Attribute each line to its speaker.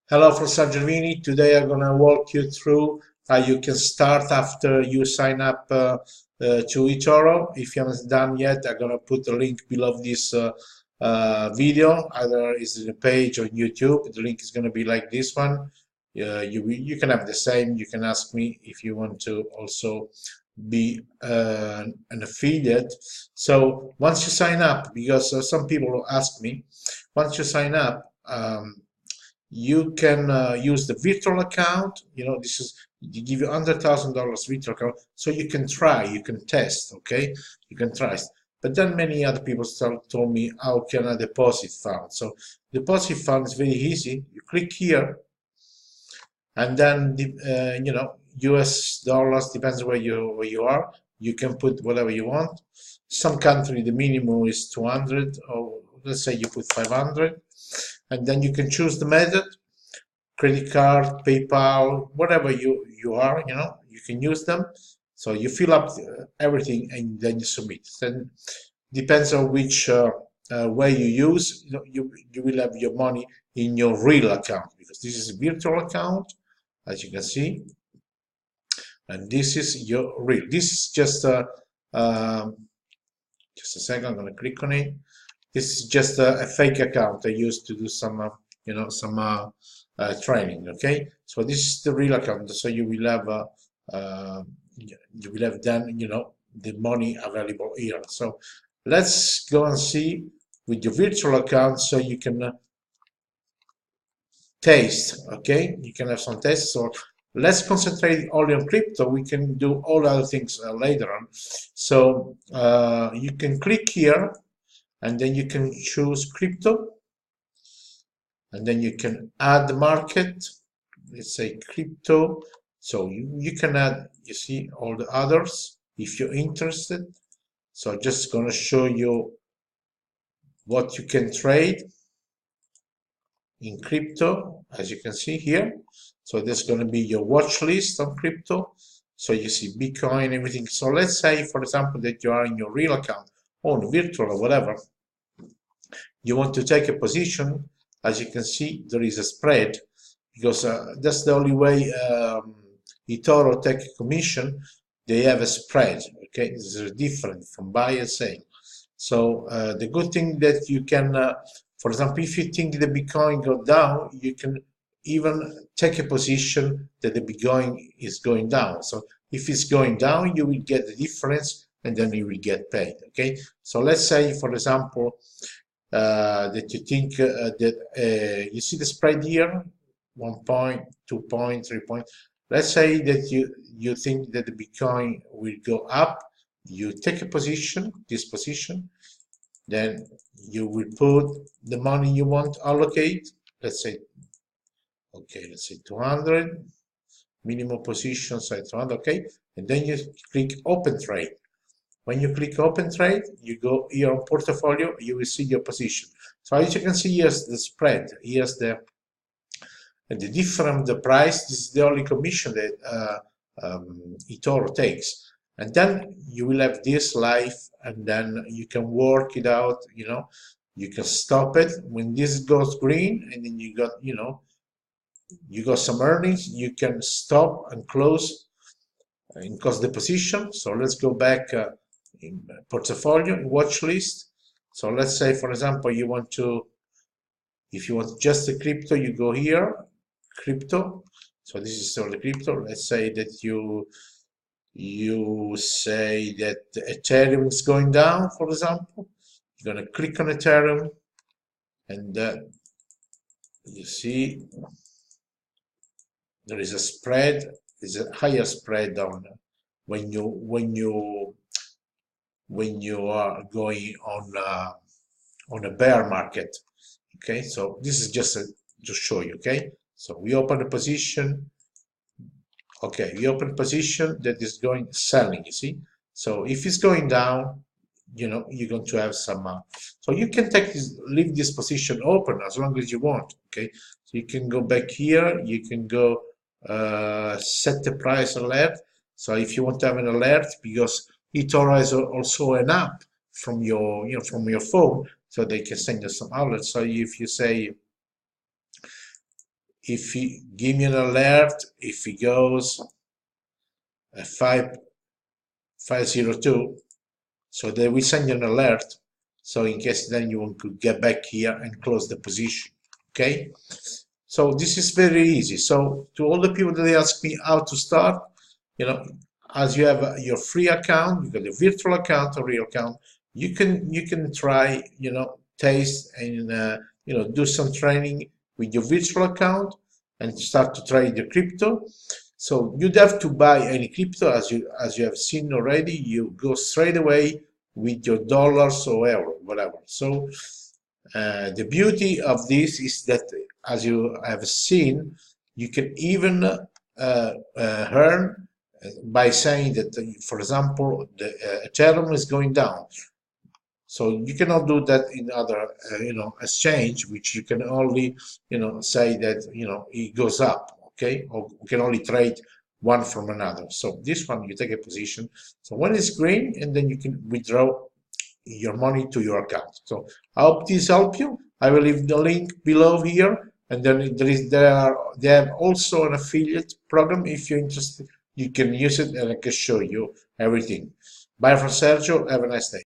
Speaker 1: Hello from Germany. Today I'm gonna walk you through how you can start after you sign up to eToro. If you haven't done yet, I'm gonna put a link below this video. Either is in a page or YouTube. The link is gonna be like this one. You can have the same. You can ask me if you want to also be an affiliate. So once you sign up, because some people ask me, once you sign up. You can use the virtual account. This is you give you $100,000 virtual account, so you can try, you can test, okay? You can try. But then many other people told me, how can I deposit fund? So deposit fund is very easy. You click here, and then US dollars, depends where you are. You can put whatever you want. Some country the minimum is 200, or let's say you put 500, and then you can choose the method: credit card, PayPal, whatever you are, you can use them. So you fill up everything and then you submit. Then depends on which way you use. You will have your money in your real account, because this is a virtual account, as you can see, and this is your real. This is just a second. I'm going to click on it. This is just a fake account I used to do some training. Okay, so this is the real account. So you will have then the money available here. So let's go and see with your virtual account, so you can taste. Okay, you can have some tests. So let's concentrate only on crypto. We can do all other things later on. So you can click here, and then you can choose crypto, and then you can add the market. Let's say crypto. So you can add, you see, all the others if you're interested. So just gonna show you what you can trade in crypto, as you can see here. So there's going to be your watch list on crypto. So you see Bitcoin, everything. So let's say, for example, that you are in your real account or virtual or whatever. You want to take a position. As you can see, there is a spread, because that's the only way eToro take a commission. They have a spread. Okay, this is different from buy and sell. So the good thing that you can, for example, if you think the Bitcoin go down, you can even take a position that the Bitcoin is going down. So if it's going down, you will get the difference, and then you will get paid. Okay, so let's say, for example, that you think that you see the spread here, 1 point, 2 point, 3 point. Let's say that you think that the Bitcoin will go up. You take a position, this position, then you will put the money you want to allocate. Let's say, okay, let's say 200, minimum position, so 200, okay, and then you click open trade. When you click open trade, you go here on portfolio, you will see your position. So as you can see, here's the spread, here's the difference, the price. This is the only commission that eToro takes. And then you will have this live, and then you can work it out. You can stop it when this goes green, and then you got some earnings. You can stop and close the position. So let's go back in portfolio, watch list. So let's say, for example, if you want just the crypto, you go here, crypto. So this is all the crypto. Let's say that you say that Ethereum is going down, for example. You're going to click on Ethereum, and you see there is a spread. There's a higher spread on when you are going on a bear market. Okay, so this is just to show you. Okay, so we open a position. Okay, we open position that is going selling, you see. So if it's going down, you're going to have some. So you can leave this position open as long as you want. Okay, so you can go back here. You can go set the price alert. So if you want to have an alert, because eToro has also an app from your from your phone, so they can send you some alerts. So if you say, if he give me an alert, if he goes 502, so they will send you an alert. So in case then you want to get back here and close the position. Okay. So this is very easy. So to all the people that they ask me how to start, as you have your free account, you got a virtual account or real account, you can try, taste and do some training with your virtual account and start to trade your crypto. So you'd have to buy any crypto, as you have seen already. You go straight away with your dollars or euro, whatever. So the beauty of this is that, as you have seen, you can even earn by saying that, for example, the Ethereum is going down. So you cannot do that in other, exchange, which you can only, say that, it goes up, okay? Or you can only trade one from another. So this one, you take a position. So when it's green, and then you can withdraw your money to your account. So I hope this helped you. I will leave the link below here, and then they have also an affiliate program. If you're interested, you can use it, and I can show you everything. Bye from Sergio. Have a nice day.